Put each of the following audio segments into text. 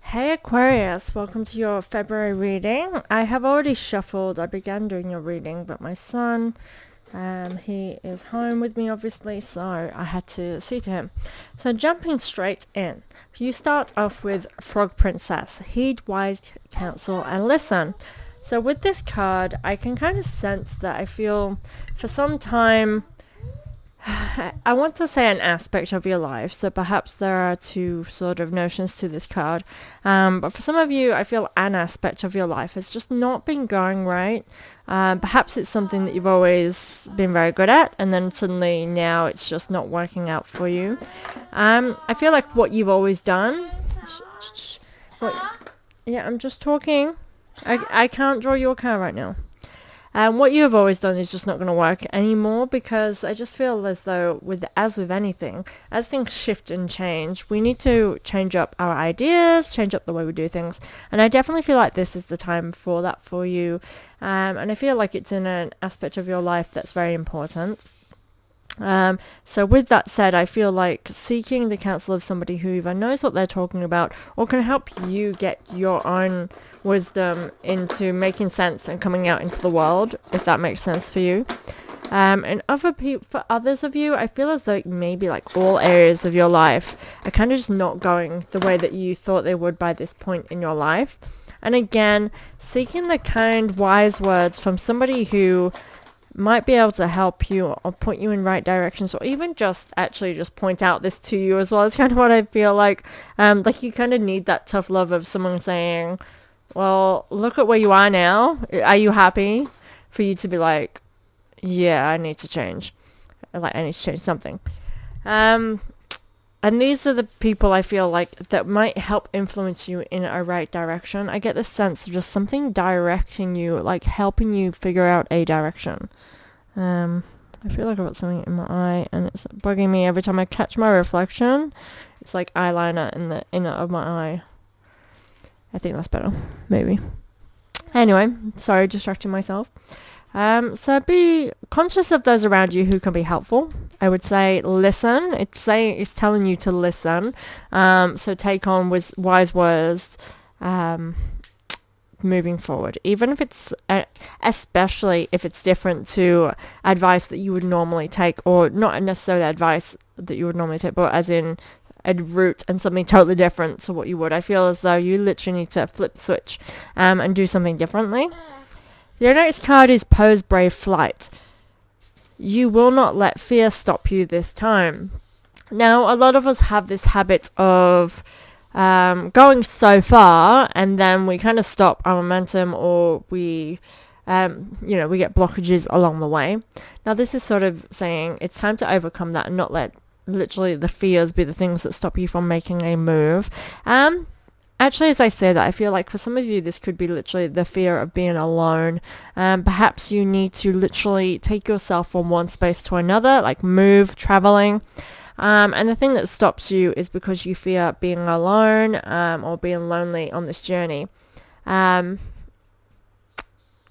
Hey Aquarius, welcome to your February reading. I have already shuffled. I began doing your reading, but my son, he is home with me obviously, so I had to see to him. So jumping straight in, you start off with Frog Princess. Heed wise counsel and listen. So with this card, I can kind of sense that I feel for some time I want to say an aspect of your life, so perhaps there are two sort of notions to this card. But for some of you, I feel an aspect of your life has just not been going right. Perhaps it's something that you've always been very good at, and then suddenly now it's just not working out for you. I feel like what you've always done... Yeah, I'm just talking. I can't draw your card right now. What you have always done is just not going to work anymore, because I just feel as though, as with anything, as things shift and change, we need to change up our ideas, change up the way we do things. And I definitely feel like this is the time for that for you. And I feel like it's in an aspect of your life that's very important. So with that said, I feel like seeking the counsel of somebody who either knows what they're talking about or can help you get your own wisdom into making sense and coming out into the world, if that makes sense for you. And for others of you, I feel as though maybe like all areas of your life are kind of just not going the way that you thought they would by this point in your life. And again, seeking the kind, wise words from somebody who might be able to help you or point you in right directions, or even just point out this to you as well. It's kind of what I feel like you kind of need that tough love of someone saying, well, look at where you are now. Are you happy? For you to be like, yeah, I need to change. Like, I need to change something. And these are the people I feel like that might help influence you in a right direction. I get the sense of just something directing you, like helping you figure out a direction. I feel like I've got something in my eye and it's bugging me every time I catch my reflection. It's like eyeliner in the inner of my eye. I think that's better, maybe. Anyway, sorry, distracting myself. So be conscious of those around you who can be helpful. I would say listen. It's telling you to listen. So take on wise words moving forward. Even if it's, especially if it's different to advice that you would normally take, or not necessarily advice that you would normally take, but as in a route and something totally different to what you would. I feel as though you literally need to flip the switch and do something differently. Your next card is Pose Brave Flight. You will not let fear stop you this time. Now, a lot of us have this habit of going so far and then we kind of stop our momentum, or we get blockages along the way. Now, this is sort of saying it's time to overcome that and not let literally the fears be the things that stop you from making a move. Actually, as I say that, I feel like for some of you, this could be literally the fear of being alone. Perhaps you need to literally take yourself from one space to another, like move, traveling. And the thing that stops you is because you fear being alone or being lonely on this journey.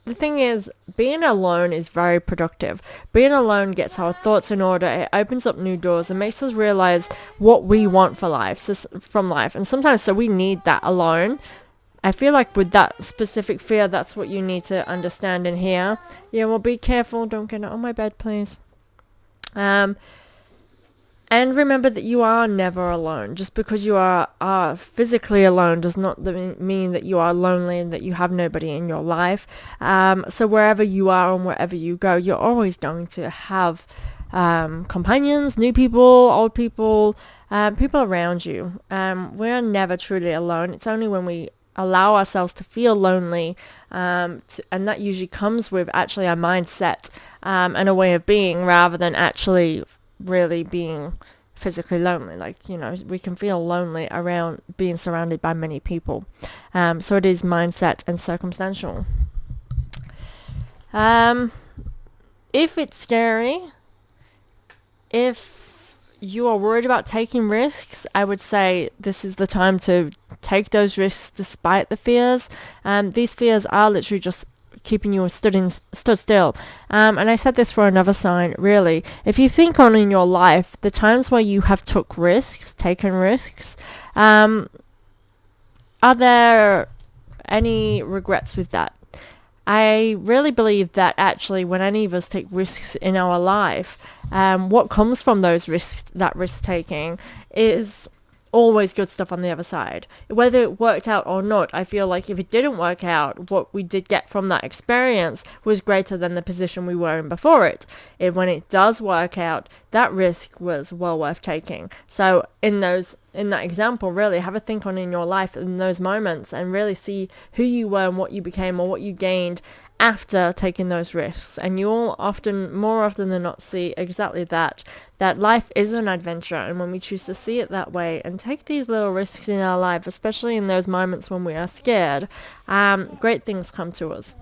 The thing is, being alone is very productive. Being alone gets our thoughts in order. It opens up new doors and makes us realize what we want for life, from life. And sometimes, so we need that alone. I feel like with that specific fear, that's what you need to understand and hear. Yeah, well, be careful. Don't get on my bed, please. And remember that you are never alone. Just because you are physically alone does not mean that you are lonely and that you have nobody in your life. So wherever you are and wherever you go, you're always going to have companions, new people, old people, people around you. We're never truly alone. It's only when we allow ourselves to feel lonely, and that usually comes with actually our mindset and a way of being, rather than actually really being physically lonely. Like, we can feel lonely around being surrounded by many people. So it is mindset and circumstantial. If it's scary, if you are worried about taking risks, I would say this is the time to take those risks despite the fears. These fears are literally just keeping you stood still. And I said this for another sign, really. If you think on in your life, the times where you have taken risks, are there any regrets with that? I really believe that actually when any of us take risks in our life, what comes from those risks, that risk taking, is always good stuff on the other side. Whether it worked out or not, I feel like if it didn't work out, what we did get from that experience was greater than the position we were in before it. When it does work out, that risk was well worth taking. So in that example, really have a think on in your life in those moments and really see who you were and what you became or what you gained after taking those risks. And you'll more often than not see exactly that life is an adventure, and when we choose to see it that way and take these little risks in our life, especially in those moments when we are scared, great things come to us.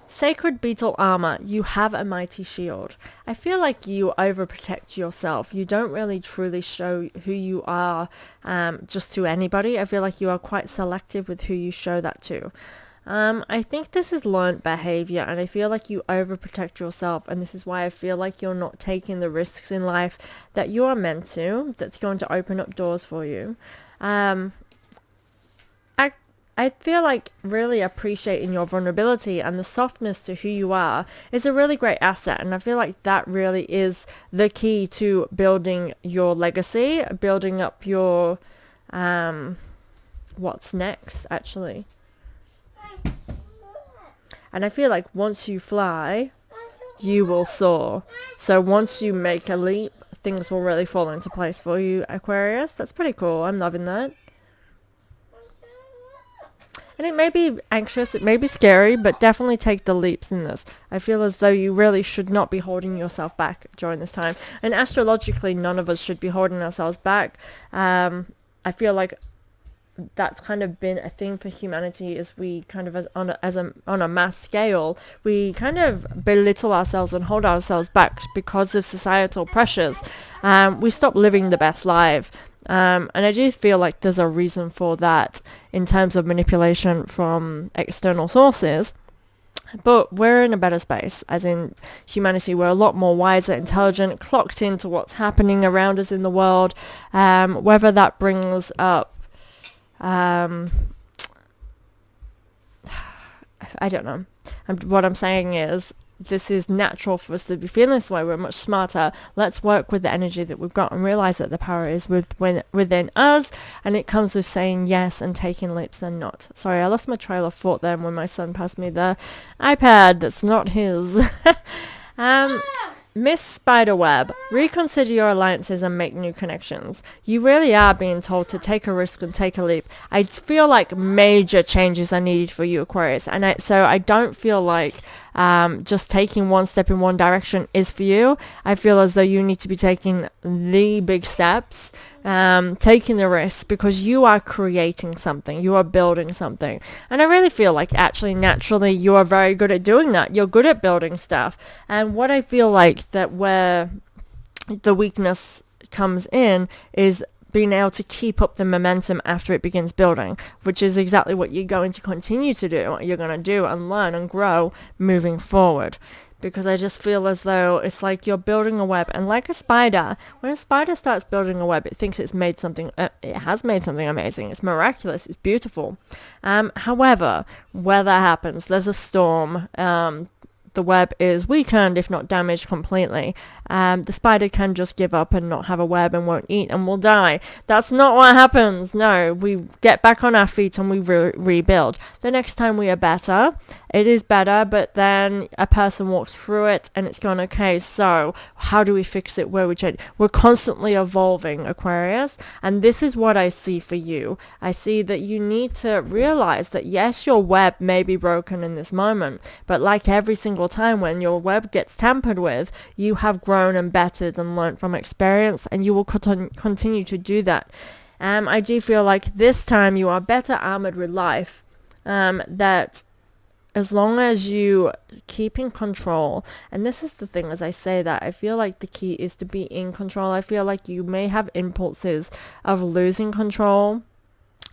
Sacred beetle armor, you have a mighty shield. I feel like you overprotect yourself. You don't really truly show who you are just to anybody. I feel like you are quite selective with who you show that to. I think this is learned behavior, and I feel like you overprotect yourself, and this is why I feel like you're not taking the risks in life that you are meant to, that's going to open up doors for you. I feel like really appreciating your vulnerability and the softness to who you are is a really great asset, and I feel like that really is the key to building your legacy, building up your what's next, actually. And I feel like once you fly, you will soar. So once you make a leap, things will really fall into place for you, Aquarius. That's pretty cool. I'm loving that. And it may be anxious, it may be scary, but definitely take the leaps in this. I feel as though you really should not be holding yourself back during this time. And astrologically, none of us should be holding ourselves back. I feel like that's kind of been a thing for humanity, is we kind of on a mass scale, we kind of belittle ourselves and hold ourselves back because of societal pressures. We stop living the best life. And I do feel like there's a reason for that in terms of manipulation from external sources. But we're in a better space, as in humanity. We're a lot more wiser, intelligent, clocked into what's happening around us in the world. Whether that brings up I don't know. What I'm saying is, this is natural for us to be feeling this way. We're much smarter. Let's work with the energy that we've got and realize that the power is within us, and it comes with saying yes and taking leaps and not. Sorry, I lost my trail of thought then when my son passed me the iPad that's not his. Miss Spiderweb, reconsider your alliances and make new connections. You really are being told to take a risk and take a leap. I feel like major changes are needed for you, Aquarius, and so I don't feel like just taking one step in one direction is for you. I feel as though you need to be taking the big steps, taking the risks, because you are creating something, you are building something. And I really feel like actually naturally you are very good at doing that. You're good at building stuff. And what I feel like that where the weakness comes in is being able to keep up the momentum after it begins building, which is exactly what you're going to continue to do, what you're going to do and learn and grow moving forward. Because I just feel as though it's like you're building a web, and like a spider, when a spider starts building a web, it thinks it's made something, it has made something amazing, it's miraculous, it's beautiful. However, where that happens, there's a storm, the web is weakened, if not damaged completely. The spider can just give up and not have a web and won't eat and will die. That's not what happens. No, we get back on our feet and we rebuild. The next time we are better, it is better, but then a person walks through it and it's gone, okay, so how do we fix it? Where we change? We're constantly evolving, Aquarius, and this is what I see for you. I see that you need to realize that yes, your web may be broken in this moment, but like every single time when your web gets tampered with, you have grown and bettered and learned from experience, and you will continue to do that. I do feel like this time you are better armored with life, that as long as you keep in control, and this is the thing, as I say that, I feel like the key is to be in control. I feel like you may have impulses of losing control,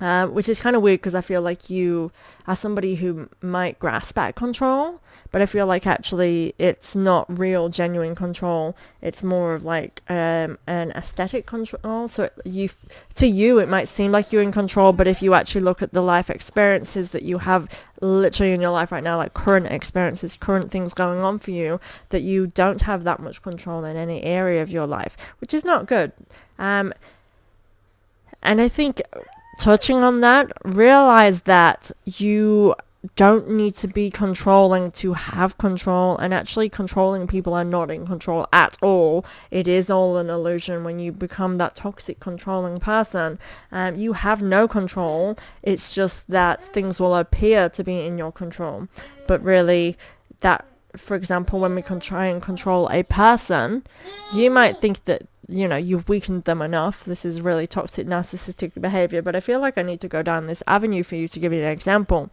which is kind of weird because I feel like you are somebody who might grasp at control, but I feel like actually it's not real, genuine control. It's more of like an aesthetic control. So to you, it might seem like you're in control, but if you actually look at the life experiences that you have literally in your life right now, like current experiences, current things going on for you, that you don't have that much control in any area of your life, which is not good. And I think touching on that, realize that you don't need to be controlling to have control, and actually controlling people are not in control at all. It is all an illusion. When you become that toxic controlling person, you have no control. It's just that things will appear to be in your control, but really that, for example, when we can try and control a person, you might think that you've weakened them enough. This is really toxic narcissistic behavior, but I feel like I need to go down this avenue for you to give you an example.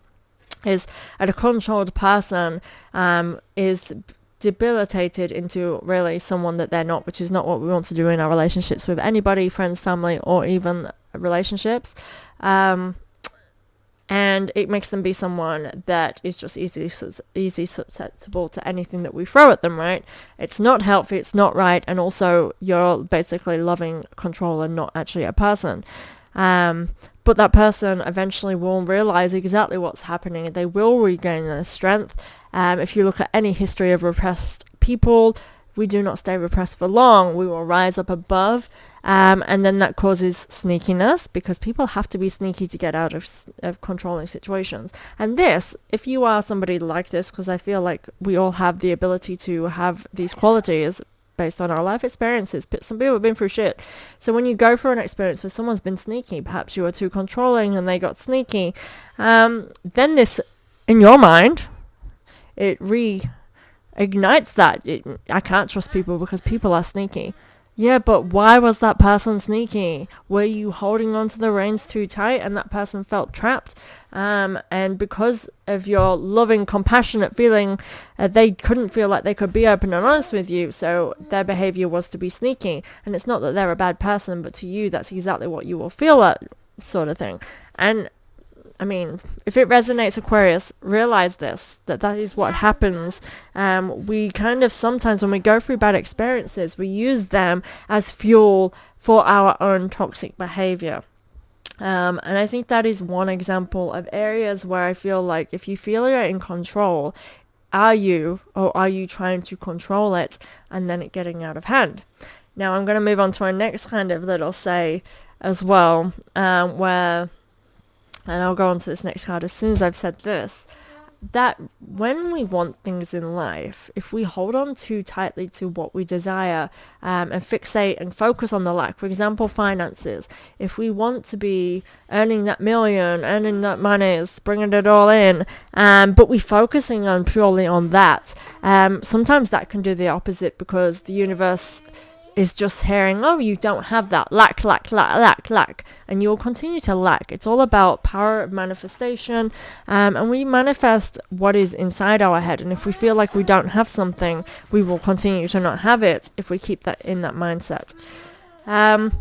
Is that a controlled person is debilitated into really someone that they're not, which is not what we want to do in our relationships with anybody, friends, family, or even relationships. And it makes them be someone that is just easy susceptible to anything that we throw at them, right? It's not healthy, it's not right, and also you're basically loving control and not actually a person. But that person eventually will realize exactly what's happening. They will regain their strength. If you look at any history of repressed people, we do not stay repressed for long. We will rise up above. And then that causes sneakiness, because people have to be sneaky to get out of controlling situations. And this, if you are somebody like this, because I feel like we all have the ability to have these qualities based on our life experiences. Some people have been through shit. So when you go through an experience where someone's been sneaky, perhaps you were too controlling and they got sneaky, then this, in your mind, it reignites that. I can't trust people because people are sneaky. Yeah, but why was that person sneaky? Were you holding on to the reins too tight and that person felt trapped? And because of your loving, compassionate feeling, they couldn't feel like they could be open and honest with you, so their behavior was to be sneaky. And it's not that they're a bad person, but to you, that's exactly what you will feel, that sort of thing. And I mean, if it resonates, Aquarius, realize this, that is what happens. We kind of sometimes, when we go through bad experiences, we use them as fuel for our own toxic behavior. And I think that is one example of areas where I feel like if you feel you're in control, are you trying to control it and then it getting out of hand? Now I'm going to move on to our next kind of little say as well, where... and I'll go on to this next card as soon as I've said this, that when we want things in life, if we hold on too tightly to what we desire, and fixate and focus on the lack, for example, finances, if we want to be earning that million, earning that money, bringing it all in, but we're focusing on purely on that, sometimes that can do the opposite, because the universe is just hearing, oh, you don't have that, lack, and you'll continue to lack. It's all about power of manifestation, and we manifest what is inside our head, and if we feel like we don't have something, we will continue to not have it if we keep that in that mindset.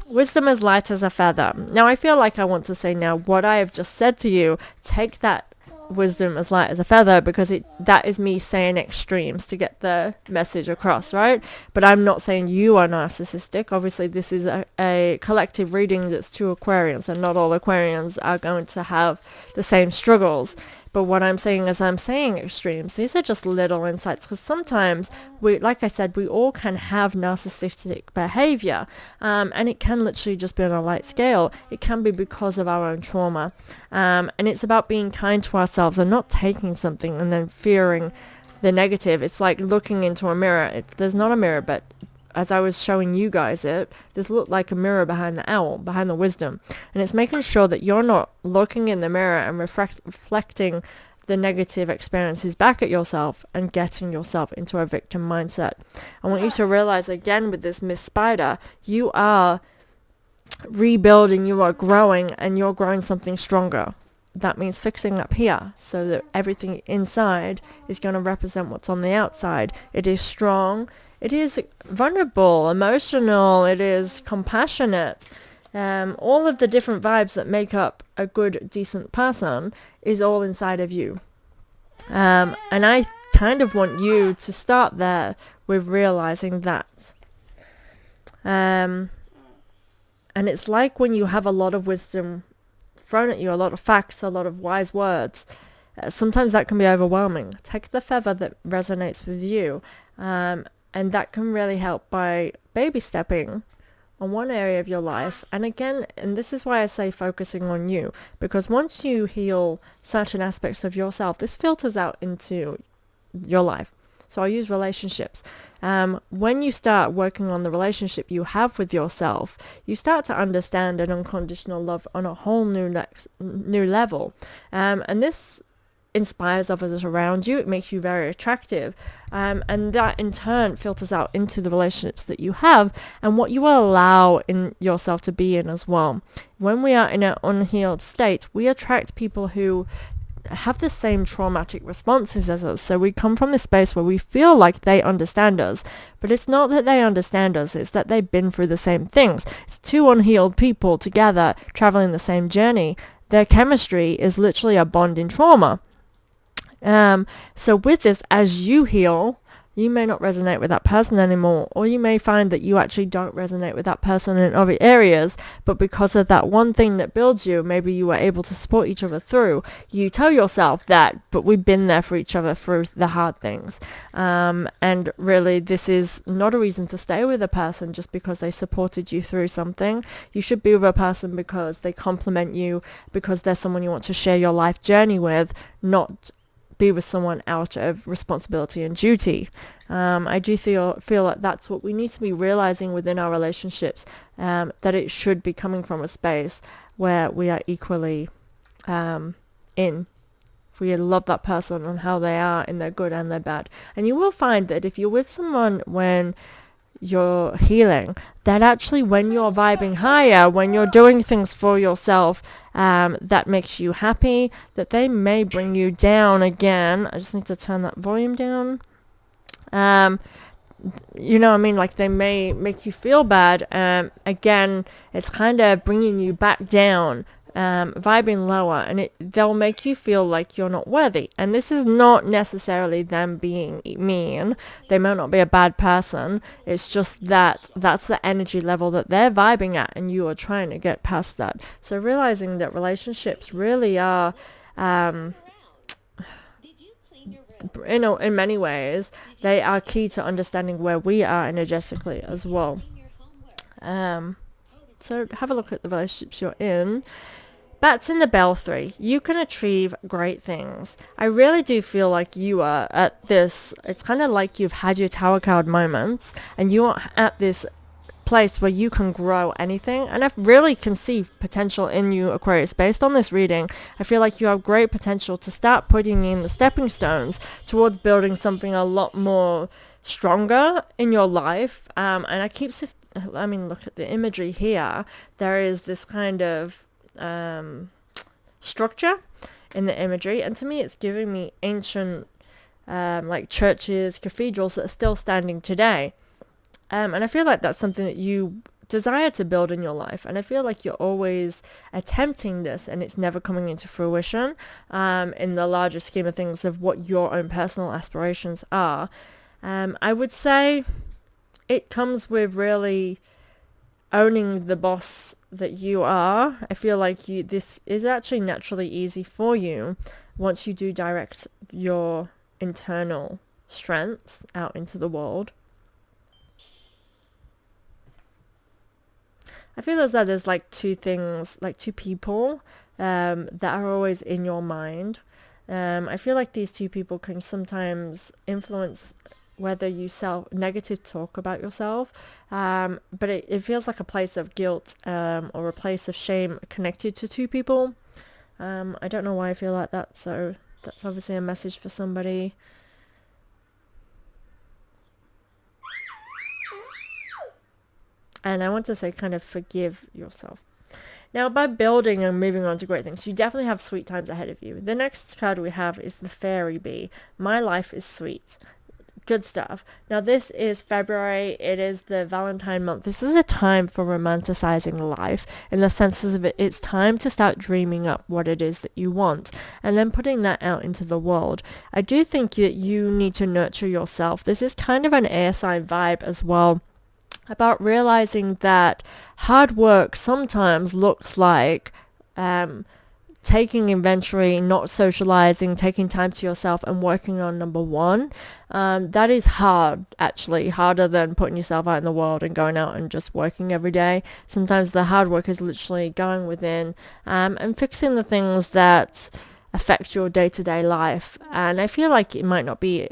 Wisdom is light as a feather. Now I feel like I want to say now what I have just said to you, take that wisdom as light as a feather, because that is me saying extremes to get the message across, right? But I'm not saying you are narcissistic. Obviously this is a collective reading that's to Aquarians, and not all Aquarians are going to have the same struggles. But what I'm saying is, I'm saying extremes. These are just little insights, because sometimes like I said, we all can have narcissistic behavior, and it can literally just be on a light scale. It can be because of our own trauma, and it's about being kind to ourselves and not taking something and then fearing the negative. It's like looking into a mirror. There's not a mirror, but as I was showing you guys this looked like a mirror behind the owl, behind the wisdom. And it's making sure that you're not looking in the mirror and reflecting the negative experiences back at yourself and getting yourself into a victim mindset. I want you to realize, again, with this Miss Spider, you are rebuilding, you are growing, and you're growing something stronger. That means fixing up here so that everything inside is going to represent what's on the outside. It is strong. It is vulnerable, emotional, it is compassionate, All of the different vibes that make up a good, decent person is all inside of you. And I kind of want you to start there with realizing that. And it's like when you have a lot of wisdom thrown at you, a lot of facts, a lot of wise words, sometimes that can be overwhelming. Take the feather that resonates with you, and that can really help by baby stepping on one area of your life. And again, and this is why I say focusing on you, because once you heal certain aspects of yourself, this filters out into your life. So I'll use relationships. When you start working on the relationship you have with yourself, you start to understand an unconditional love on a whole new level. And this inspires others around you. It makes you very attractive. And that in turn filters out into the relationships that you have and what you allow in yourself to be in as well. When we are in an unhealed state, we attract people who have the same traumatic responses as us. So we come from this space where we feel like they understand us, but it's not that they understand us, it's that they've been through the same things. It's two unhealed people together traveling the same journey. Their chemistry is literally a bond in trauma. So with this, as you heal, you may not resonate with that person anymore, or you may find that you actually don't resonate with that person in other areas, but because of that one thing that builds you, maybe you were able to support each other through, you tell yourself that, but we've been there for each other through the hard things. And really, this is not a reason to stay with a person just because they supported you through something. You should be with a person because they complement you, because they're someone you want to share your life journey with, not be with someone out of responsibility and duty. I do feel that that's what we need to be realizing within our relationships, that it should be coming from a space where we are equally in. We love that person and how they are in their good and their bad. And you will find that if you're with someone when you're healing, that actually when you're vibing higher, when you're doing things for yourself that makes you happy, that they may bring you down again. I just need to turn that volume down. You know what I mean? Like they may make you feel bad. Again, it's kind of bringing you back down, vibing lower, and they'll make you feel like you're not worthy. And this is not necessarily them being mean. They might not be a bad person. It's just that that's the energy level that they're vibing at, and you are trying to get past that. So realizing that relationships really are, in many ways, they are key to understanding where we are energetically as well. So have a look at the relationships you're in. Bats in the belfry. You can achieve great things. I really do feel like you are at this, it's kind of like you've had your tower card moments and you are at this place where you can grow anything. And I really can see potential in you, Aquarius. Based on this reading, I feel like you have great potential to start putting in the stepping stones towards building something a lot more stronger in your life. And look at the imagery here. There is this kind of structure in the imagery, and to me it's giving me ancient like churches, cathedrals that are still standing today, and I feel like that's something that you desire to build in your life, and I feel like you're always attempting this and it's never coming into fruition in the larger scheme of things of what your own personal aspirations are. I would say it comes with really owning the boss that you are. I feel like this is actually naturally easy for you once you do direct your internal strengths out into the world. I feel as though there's like two things, like two people that are always in your mind. I feel like these two people can sometimes influence whether you negative talk about yourself, but it feels like a place of guilt or a place of shame connected to two people. I don't know why I feel like that, so that's obviously a message for somebody. And I want to say kind of forgive yourself. Now, by building and moving on to great things, you definitely have sweet times ahead of you. The next card we have is the Fairy Bee. My life is sweet. Good stuff. Now this is February. It is the Valentine month. This is a time for romanticizing life in the senses of it's time to start dreaming up what it is that you want and then putting that out into the world. I do think that you need to nurture yourself. This is kind of an air sign vibe as well, about realizing that hard work sometimes looks like taking inventory, not socializing, taking time to yourself and working on number one. That is hard, actually, harder than putting yourself out in the world and going out and just working every day. Sometimes the hard work is literally going within and fixing the things that affect your day-to-day life. And I feel like it might not be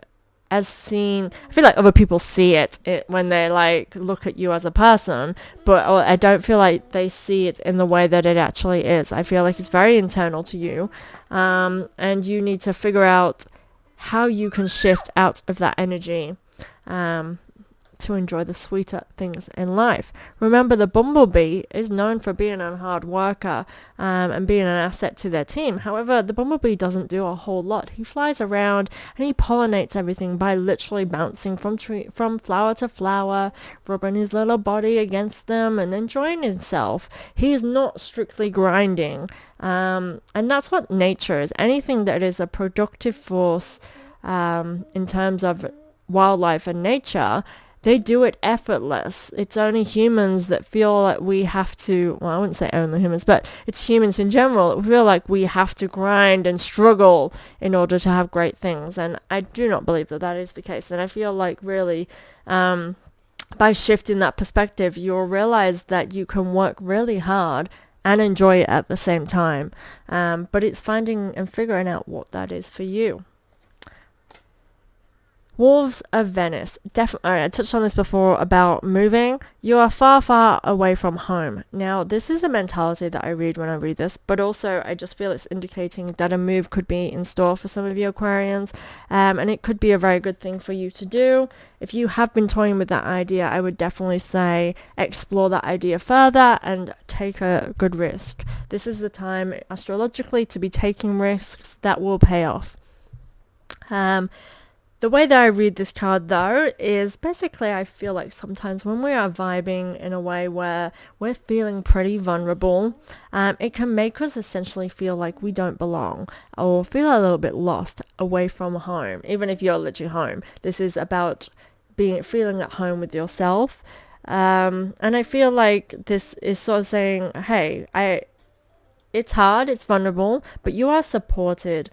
as seen. I feel like other people see it when they like look at you as a person, but I don't feel like they see it in the way that it actually is. I feel like it's very internal to you, and you need to figure out how you can shift out of that energy to enjoy the sweeter things in life. Remember, the bumblebee is known for being a hard worker and being an asset to their team. However, the bumblebee doesn't do a whole lot. He flies around and he pollinates everything by literally bouncing from flower to flower, rubbing his little body against them and enjoying himself. He is not strictly grinding, and that's what nature is. Anything that is a productive force in terms of wildlife and nature, they do it effortless. It's only humans that feel like we have to, well, I wouldn't say only humans, but it's humans in general that feel like we have to grind and struggle in order to have great things. And I do not believe that that is the case. And I feel like really by shifting that perspective, you'll realize that you can work really hard and enjoy it at the same time. But it's finding and figuring out what that is for you. Wolves of Venice. Definitely, I touched on this before about moving. You are far, far away from home. Now, this is a mentality that I read when I read this, but also I just feel it's indicating that a move could be in store for some of you Aquarians, and it could be a very good thing for you to do. If you have been toying with that idea, I would definitely say explore that idea further and take a good risk. This is the time astrologically to be taking risks that will pay off. The way that I read this card, though, is basically I feel like sometimes when we are vibing in a way where we're feeling pretty vulnerable, it can make us essentially feel like we don't belong or feel a little bit lost away from home, even if you're literally home. This is about feeling at home with yourself. And I feel like this is sort of saying, hey, it's hard, it's vulnerable, but you are supported.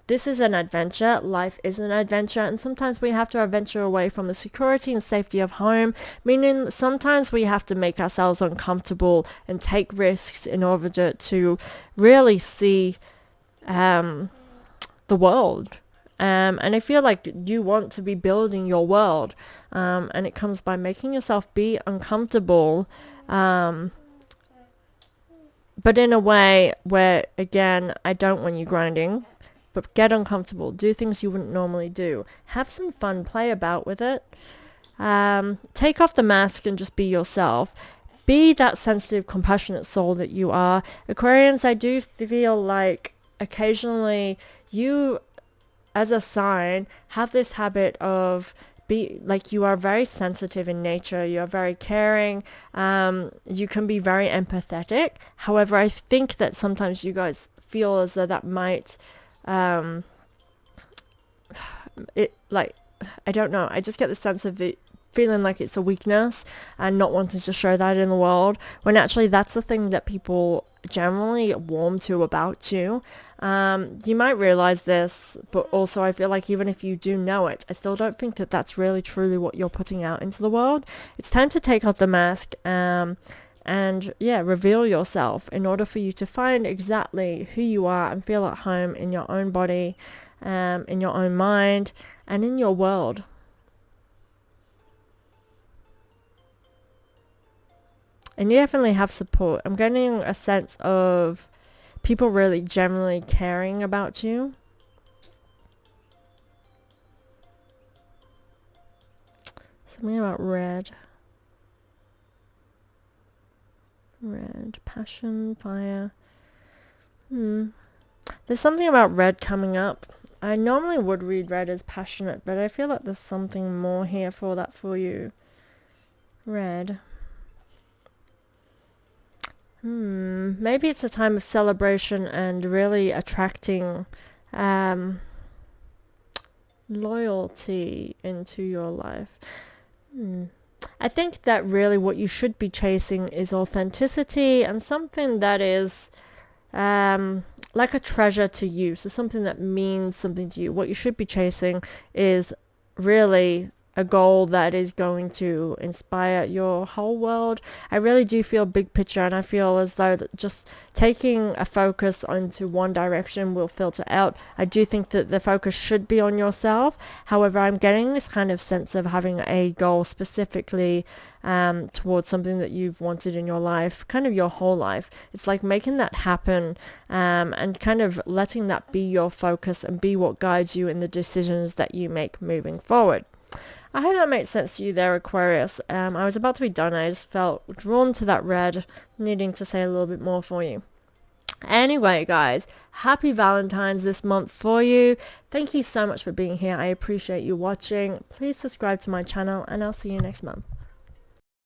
This is an adventure. Life is an adventure, and sometimes we have to adventure away from the security and safety of home, meaning sometimes we have to make ourselves uncomfortable and take risks in order to really see the world. And I feel like you want to be building your world, and it comes by making yourself be uncomfortable, but in a way where, again, I don't want you grinding, but get uncomfortable. Do things you wouldn't normally do. Have some fun. Play about with it. Take off the mask and just be yourself. Be that sensitive, compassionate soul that you are. Aquarians, I do feel like occasionally you, as a sign, have this habit of you are very sensitive in nature, you're very caring, you can be very empathetic. However, I think that sometimes you guys feel as though that might I don't know, I just get the sense of it feeling like it's a weakness and not wanting to show that in the world, when actually that's the thing that people generally warm to about you. You might realize this, but also I feel like even if you do know it, I still don't think that that's really truly what you're putting out into the world. It's time to take off the mask and reveal yourself in order for you to find exactly who you are and feel at home in your own body, in your own mind, and in your world. And you definitely have support. I'm getting a sense of people really generally caring about you. Something about red. Red, passion, fire. There's something about red coming up. I normally would read red as passionate, but I feel like there's something more here for that for you. Red. Maybe it's a time of celebration and really attracting loyalty into your life. I think that really what you should be chasing is authenticity and something that is like a treasure to you. So something that means something to you. What you should be chasing is really a goal that is going to inspire your whole world. I really do feel big picture, and I feel as though that just taking a focus onto one direction will filter out. I do think that the focus should be on yourself. However, I'm getting this kind of sense of having a goal specifically towards something that you've wanted in your life, kind of your whole life. It's like making that happen and kind of letting that be your focus and be what guides you in the decisions that you make moving forward. I hope that makes sense to you there, Aquarius. I was about to be done. I just felt drawn to that red, needing to say a little bit more for you. Anyway, guys, happy Valentine's this month for you. Thank you so much for being here. I appreciate you watching. Please subscribe to my channel, and I'll see you next month.